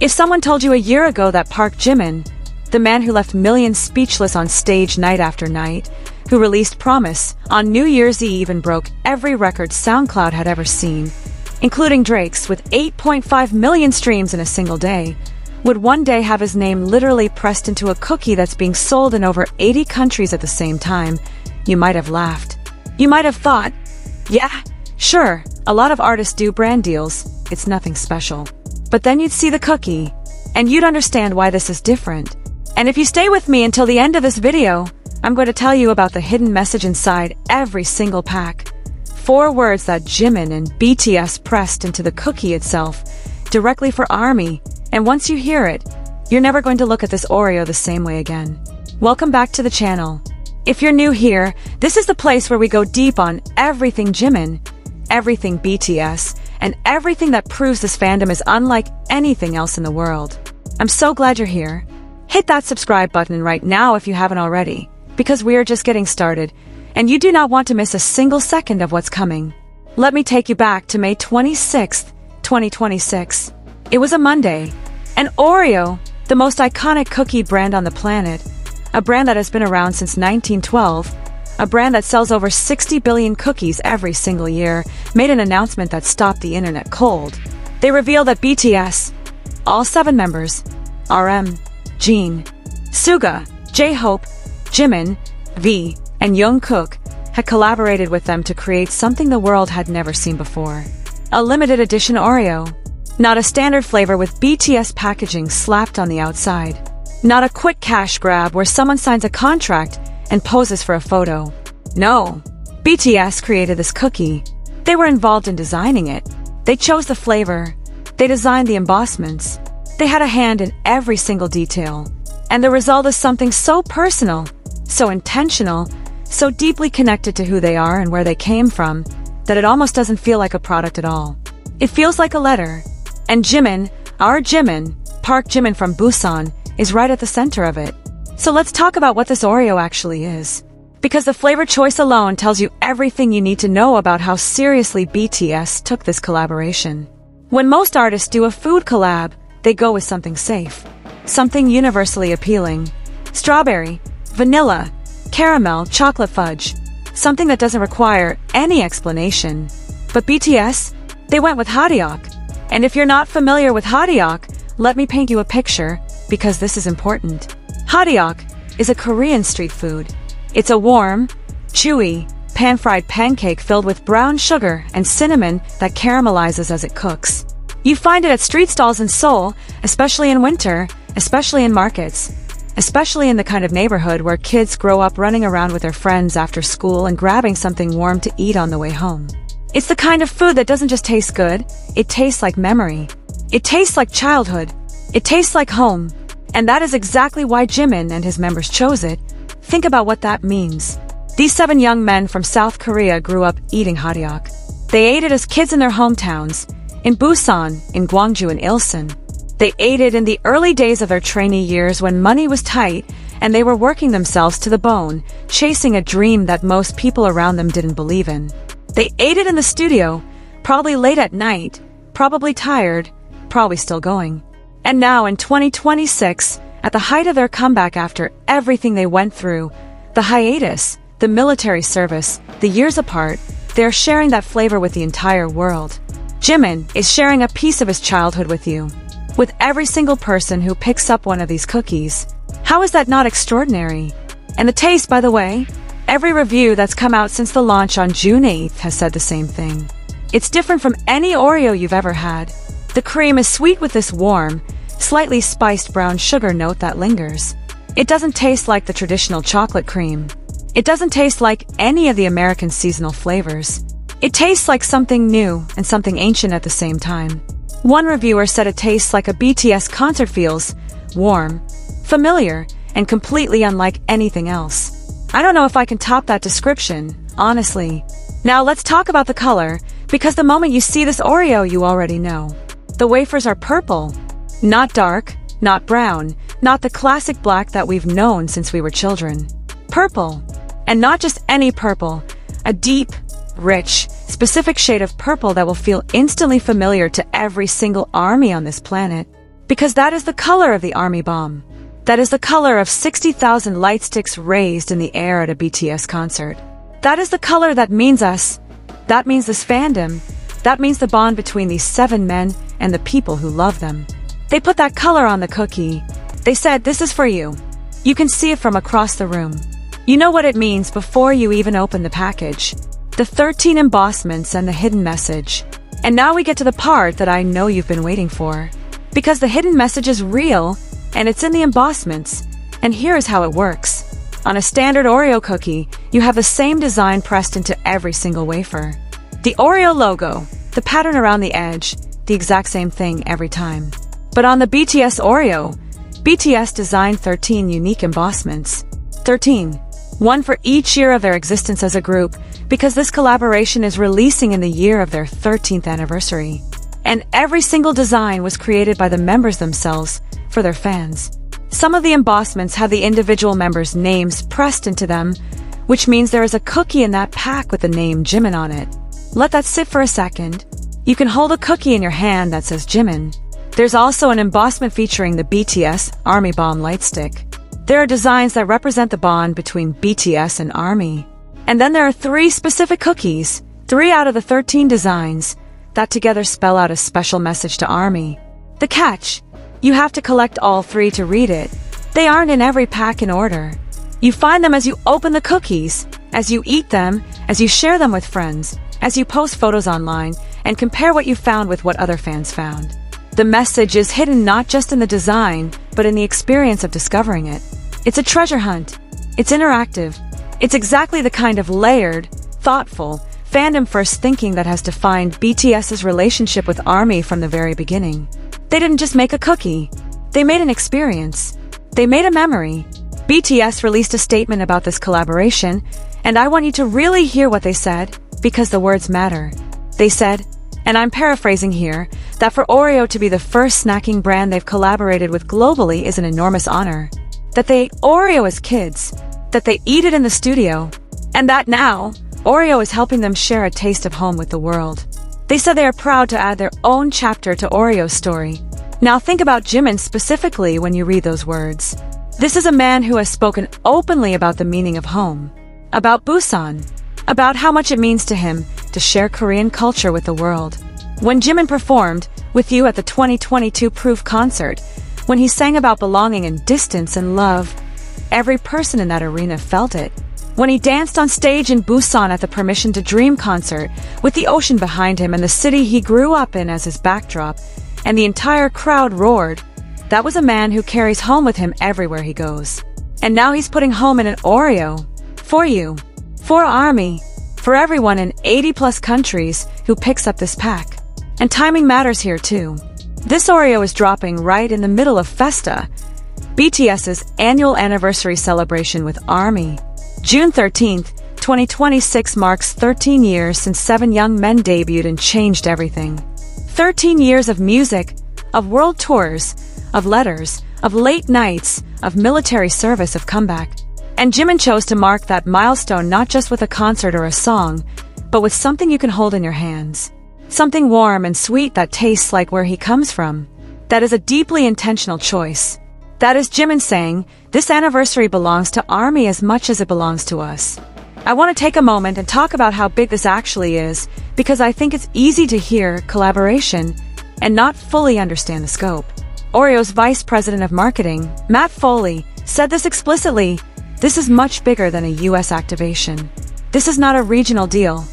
If someone told you a year ago that ParkJimin, the man who left millions speechless on stage night after night, who released Promise on New Year's Eve and broke every record SoundCloud had ever seen, including Drake's with 8.5 million streams in a single day, would one day have his name literally pressed into a cookie that's being sold in over 80 countries at the same time, you might have laughed. You might have thought, yeah, sure, a lot of artists do brand deals, it's nothing special. But then you'd see the cookie, and you'd understand why this is different. And if you stay with me until the end of this video, I'm going to tell you about the hidden message inside every single pack. 4 words that Jimin and BTS pressed into the cookie itself, directly for ARMY, and once you hear it, you're never going to look at this Oreo the same way again. Welcome back to the channel. If you're new here, this is the place where we go deep on everything Jimin, everything BTS, and everything that proves this fandom is unlike anything else in the world. I'm so glad you're here. Hit that subscribe button right now if you haven't already, because we are just getting started, and you do not want to miss a single second of what's coming. Let me take you back to May 26th, 2026. It was a Monday, and Oreo, the most iconic cookie brand on the planet, a brand that has been around since 1912, a brand that sells over 60 billion cookies every single year, made an announcement that stopped the internet cold. They revealed that BTS, all 7 members, RM, Jin, Suga, J-Hope, Jimin, V, and Jungkook, had collaborated with them to create something the world had never seen before. A limited edition Oreo. Not a standard flavor with BTS packaging slapped on the outside. Not a quick cash grab where someone signs a contract and poses for a photo. No, BTS created this cookie. They were involved in designing it. They chose the flavor. They designed the embossments. They had a hand in every single detail. And the result is something so personal, so intentional, so deeply connected to who they are and where they came from, that it almost doesn't feel like a product at all. It feels like a letter. And Jimin, our Jimin, ParkJimin from Busan, is right at the center of it. So let's talk about what this Oreo actually is. Because the flavor choice alone tells you everything you need to know about how seriously BTS took this collaboration. When most artists do a food collab, they go with something safe. Something universally appealing. Strawberry, vanilla, caramel, chocolate fudge. Something that doesn't require any explanation. But BTS, they went with Hotteok. And if you're not familiar with Hotteok, let me paint you a picture, because this is important. Hotteok is a Korean street food. It's a warm, chewy, pan-fried pancake filled with brown sugar and cinnamon that caramelizes as it cooks. You find it at street stalls in Seoul, especially in winter, especially in markets, especially in the kind of neighborhood where kids grow up running around with their friends after school and grabbing something warm to eat on the way home. It's the kind of food that doesn't just taste good, it tastes like memory. It tastes like childhood. It tastes like home. And that is exactly why Jimin and his members chose it. Think about what that means. These 7 young men from South Korea grew up eating Hotteok. They ate it as kids in their hometowns, in Busan, in Gwangju, and Ilsan. They ate it in the early days of their trainee years when money was tight and they were working themselves to the bone, chasing a dream that most people around them didn't believe in. They ate it in the studio, probably late at night, probably tired, probably still going. And now in 2026, at the height of their comeback after everything they went through, the hiatus, the military service, the years apart, they are sharing that flavor with the entire world. Jimin is sharing a piece of his childhood with you, with every single person who picks up one of these cookies. How is that not extraordinary? And the taste, by the way, every review that's come out since the launch on June 8th has said the same thing. It's different from any Oreo you've ever had. The cream is sweet with this warm, slightly spiced brown sugar note that lingers. It doesn't taste like the traditional chocolate cream. It doesn't taste like any of the American seasonal flavors. It tastes like something new and something ancient at the same time. One reviewer said it tastes like a BTS concert feels warm, familiar, and completely unlike anything else. I don't know if I can top that description, honestly. Now let's talk about the color, because the moment you see this Oreo you already know. The wafers are purple. Not dark, not brown, not the classic black that we've known since we were children. Purple. And not just any purple, a deep, rich, specific shade of purple that will feel instantly familiar to every single ARMY on this planet. Because that is the color of the army bomb. That is the color of 60,000 light sticks raised in the air at a BTS concert. That is the color that means us. That means this fandom. That means the bond between these 7 men and the people who love them. They put that color on the cookie. They said, "This is for you." You can see it from across the room. You know what it means before you even open the package. The 13 embossments and the hidden message. And now we get to the part that I know you've been waiting for. Because the hidden message is real, and it's in the embossments. And here is how it works. On a standard Oreo cookie, you have the same design pressed into every single wafer. The Oreo logo, the pattern around the edge, the exact same thing every time. But on the BTS Oreo, BTS designed 13 unique embossments. 13. One for each year of their existence as a group, because this collaboration is releasing in the year of their 13th anniversary. And every single design was created by the members themselves, for their fans. Some of the embossments have the individual members' names pressed into them, which means there is a cookie in that pack with the name Jimin on it. Let that sit for a second. You can hold a cookie in your hand that says Jimin. There's also an embossment featuring the BTS Army Bomb Lightstick. There are designs that represent the bond between BTS and ARMY. And then there are 3 specific cookies, 3 out of the 13 designs, that together spell out a special message to ARMY. The catch: you have to collect all 3 to read it. They aren't in every pack in order. You find them as you open the cookies, as you eat them, as you share them with friends, as you post photos online, and compare what you found with what other fans found. The message is hidden not just in the design, but in the experience of discovering it. It's a treasure hunt. It's interactive. It's exactly the kind of layered, thoughtful, fandom-first thinking that has defined BTS's relationship with ARMY from the very beginning. They didn't just make a cookie. They made an experience. They made a memory. BTS released a statement about this collaboration, and I want you to really hear what they said, because the words matter. They said, and I'm paraphrasing here, that for Oreo to be the first snacking brand they've collaborated with globally is an enormous honor. That they ate Oreo as kids. That they eat it in the studio. And that now, Oreo is helping them share a taste of home with the world. They said they are proud to add their own chapter to Oreo's story. Now think about Jimin specifically when you read those words. This is a man who has spoken openly about the meaning of home. About Busan. About how much it means to him to share Korean culture with the world. When Jimin performed with you at the 2022 Proof concert, when he sang about belonging and distance and love, every person in that arena felt it. When he danced on stage in Busan at the Permission to Dream concert, with the ocean behind him and the city he grew up in as his backdrop, and the entire crowd roared, that was a man who carries home with him everywhere he goes. And now he's putting home in an Oreo. For you. For ARMY. For everyone in 80+ countries who picks up this pack. And timing matters here too. This Oreo is dropping right in the middle of Festa, BTS's annual anniversary celebration with ARMY. June 13th, 2026 marks 13 years since 7 young men debuted and changed everything. 13 years of music, of world tours, of letters, of late nights, of military service, of comeback. And Jimin chose to mark that milestone not just with a concert or a song, but with something you can hold in your hands. Something warm and sweet that tastes like where he comes from. That is a deeply intentional choice. That is Jimin saying, this anniversary belongs to ARMY as much as it belongs to us. I want to take a moment and talk about how big this actually is, because I think it's easy to hear collaboration and not fully understand the scope. Oreo's Vice President of Marketing, Matt Foley, said this explicitly. This is much bigger than a US activation. This is not a regional deal.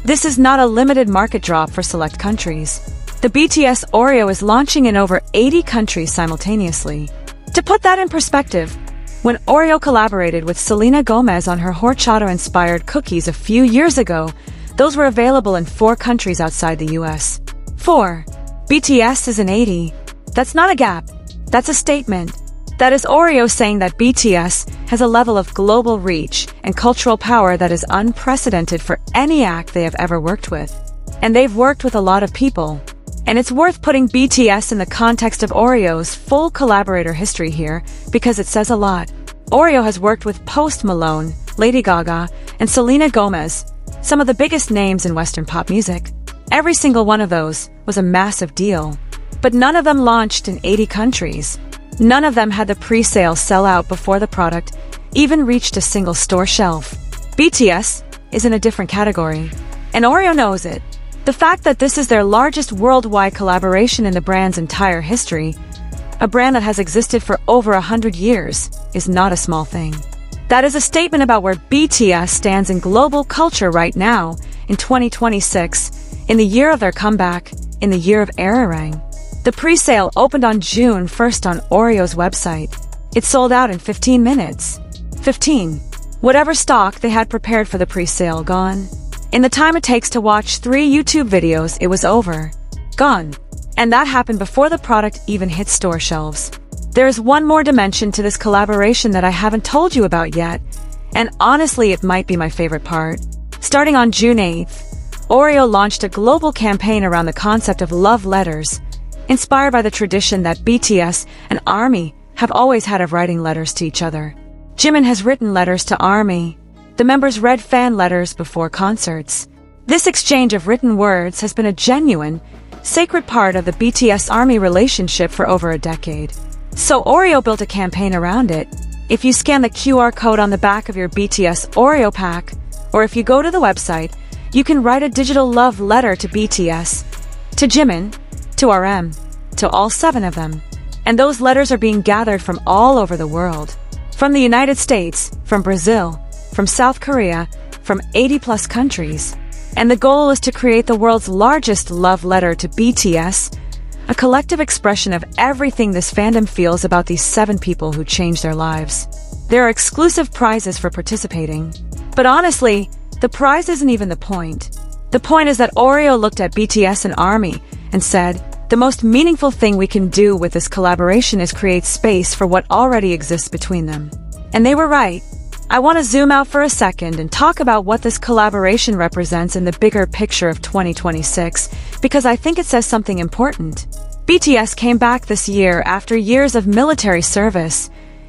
This is not a limited market drop for select countries. The BTS Oreo is launching in over 80 countries simultaneously. To put that in perspective, when Oreo collaborated with Selena Gomez on her horchata-inspired cookies a few years ago, those were available in 4 countries outside the US. 4. BTS is in 80. That's not a gap. That's a statement. That is Oreo saying that BTS has a level of global reach and cultural power that is unprecedented for any act they have ever worked with. And they've worked with a lot of people. And it's worth putting BTS in the context of Oreo's full collaborator history here, because it says a lot. Oreo has worked with Post Malone, Lady Gaga, and Selena Gomez, some of the biggest names in Western pop music. Every single one of those was a massive deal. But none of them launched in 80 countries. None of them had the pre-sale sell out before the product even reached a single store shelf. BTS is in a different category, and Oreo knows it. The fact that this is their largest worldwide collaboration in the brand's entire history, a brand that has existed for over 100 years, is not a small thing. That is a statement about where BTS stands in global culture right now, in 2026, in the year of their comeback, in the year of Arirang. The pre-sale opened on June 1st on Oreo's website. It sold out in 15 minutes. 15. Whatever stock they had prepared for the pre-sale gone. In the time it takes to watch 3 YouTube videos, it was over. Gone. And that happened before the product even hit store shelves. There is one more dimension to this collaboration that I haven't told you about yet, and honestly it might be my favorite part. Starting on June 8th, Oreo launched a global campaign around the concept of love letters, inspired by the tradition that BTS and ARMY have always had of writing letters to each other. Jimin has written letters to ARMY. The members read fan letters before concerts. This exchange of written words has been a genuine, sacred part of the BTS-ARMY relationship for over a decade. So Oreo built a campaign around it. If you scan the QR code on the back of your BTS Oreo pack, or if you go to the website, you can write a digital love letter to BTS, to Jimin, to RM, to all 7 of them. And those letters are being gathered from all over the world. From the United States, from Brazil, from South Korea, from 80+ countries. And the goal is to create the world's largest love letter to BTS, a collective expression of everything this fandom feels about these 7 people who changed their lives. There are exclusive prizes for participating. But honestly, the prize isn't even the point. The point is that Oreo looked at BTS and ARMY and said, the most meaningful thing we can do with this collaboration is create space for what already exists between them. And they were right. I want to zoom out for a second and talk about what this collaboration represents in the bigger picture of 2026, because I think it says something important. BTS came back this year after years of military service,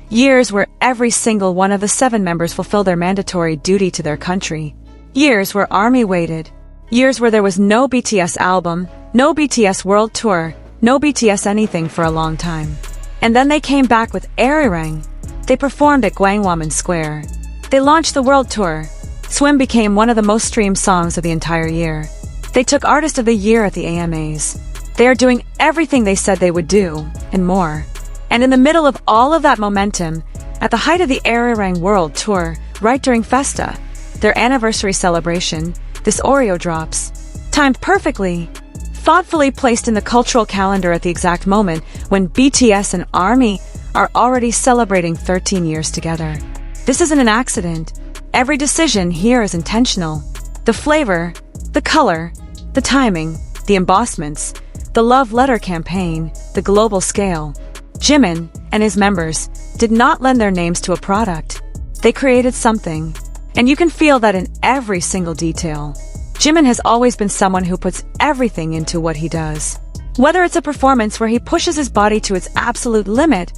years where every single one of the 7 members fulfilled their mandatory duty to their country, years where ARMY waited, years where there was no BTS album, no BTS world tour, no BTS anything for a long time. And then they came back with Arirang. They performed at Gwanghwamun Square. They launched the world tour. Swim became one of the most streamed songs of the entire year. They took Artist of the Year at the AMAs. They are doing everything they said they would do, and more. And in the middle of all of that momentum, at the height of the Arirang World Tour, right during Festa, their anniversary celebration, this Oreo drops. Timed perfectly. Thoughtfully placed in the cultural calendar at the exact moment when BTS and ARMY are already celebrating 13 years together. This isn't an accident. Every decision here is intentional. The flavor, the color, the timing, the embossments, the love letter campaign, the global scale. Jimin and his members did not lend their names to a product. They created something. And you can feel that in every single detail. Jimin has always been someone who puts everything into what he does. Whether it's a performance where he pushes his body to its absolute limit,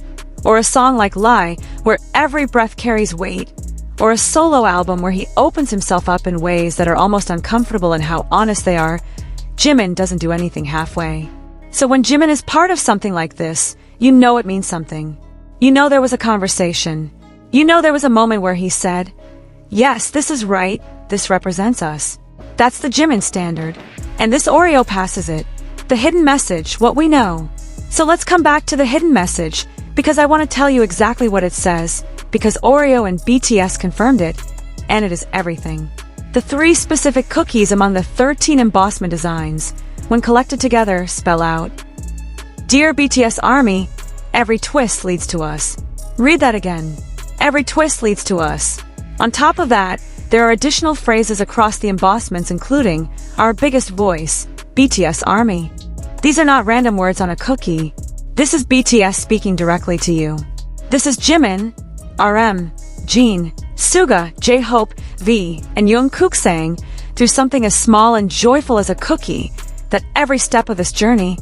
or a song like Lie, where every breath carries weight, or a solo album where he opens himself up in ways that are almost uncomfortable in how honest they are, Jimin doesn't do anything halfway. So when Jimin is part of something like this, you know it means something. You know there was a conversation. You know there was a moment where he said, yes, this is right, this represents us. That's the Jimin standard. And this Oreo passes it. The hidden message, what we know. So let's come back to the hidden message, because I want to tell you exactly what it says, because Oreo and BTS confirmed it, and it is everything. The 3 specific cookies among the 13 embossment designs, when collected together, spell out, Dear BTS ARMY, every twist leads to us. Read that again. Every twist leads to us. On top of that, there are additional phrases across the embossments including, our biggest voice, BTS ARMY. These are not random words on a cookie. This is BTS speaking directly to you. This is Jimin, RM, Jin, Suga, J-Hope, V, and Jungkook saying, through something as small and joyful as a cookie, that every step of this journey,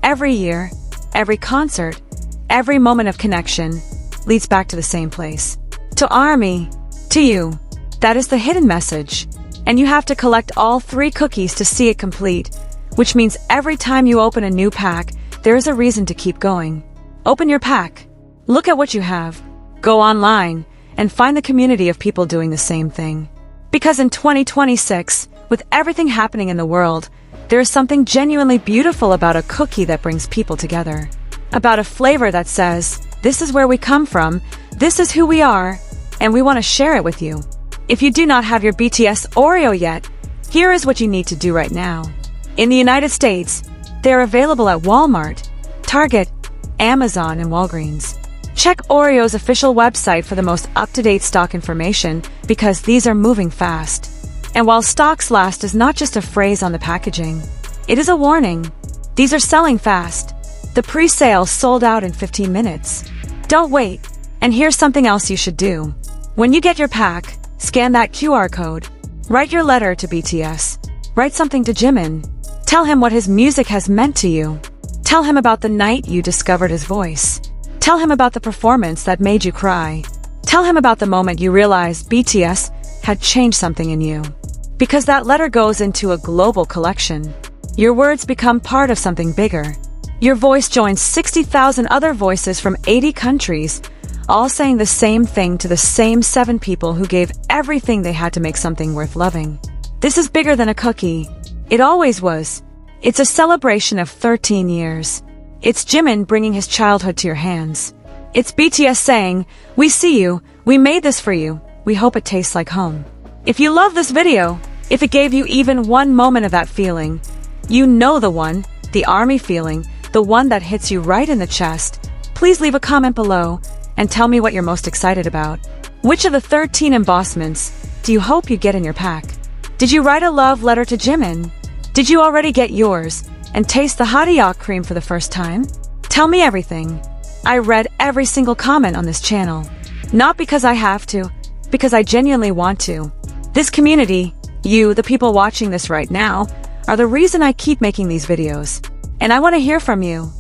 every year, every concert, every moment of connection, leads back to the same place. To ARMY, to you. That is the hidden message. And you have to collect all 3 cookies to see it complete, which means every time you open a new pack, there is a reason to keep going. Open your pack. Look at what you have. Go online and find the community of people doing the same thing. Because in 2026, with everything happening in the world, there is something genuinely beautiful about a cookie that brings people together. About a flavor that says, this is where we come from, this is who we are, and we want to share it with you. If you do not have your BTS Oreo yet, here is what you need to do right now. In the United States, they are available at Walmart, Target, Amazon, and Walgreens. Check Oreo's official website for the most up-to-date stock information because these are moving fast. And while stocks last is not just a phrase on the packaging, it is a warning. These are selling fast. The pre-sale sold out in 15 minutes. Don't wait. And here's something else you should do. When you get your pack, scan that QR code. Write your letter to BTS. Write something to Jimin. Tell him what his music has meant to you. Tell him about the night you discovered his voice. Tell him about the performance that made you cry. Tell him about the moment you realized BTS had changed something in you. Because that letter goes into a global collection. Your words become part of something bigger. Your voice joins 60,000 other voices from 80 countries, all saying the same thing to the same 7 people who gave everything they had to make something worth loving. This is bigger than a cookie. It always was. It's a celebration of 13 years. It's Jimin bringing his childhood to your hands. It's BTS saying, we see you, we made this for you, we hope it tastes like home. If you love this video, if it gave you even one moment of that feeling, you know the one, the army feeling, the one that hits you right in the chest, please leave a comment below and tell me what you're most excited about. Which of the 13 embossments do you hope you get in your pack? Did you write a love letter to Jimin? Did you already get yours and taste the hottie cream for the first time? Tell me everything. I read every single comment on this channel. Not because I have to, because I genuinely want to. This community, you, the people watching this right now, are the reason I keep making these videos. And I want to hear from you.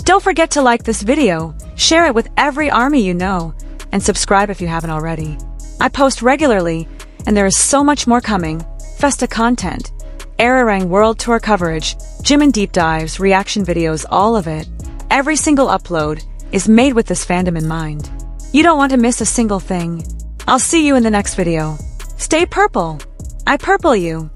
Don't forget to like this video, share it with every army you know, and subscribe if you haven't already. I post regularly, and there is so much more coming. Festa content, Arirang World Tour coverage, Jimin deep dives, reaction videos, all of it. Every single upload is made with this fandom in mind. You don't want to miss a single thing. I'll see you in the next video. Stay purple. I purple you.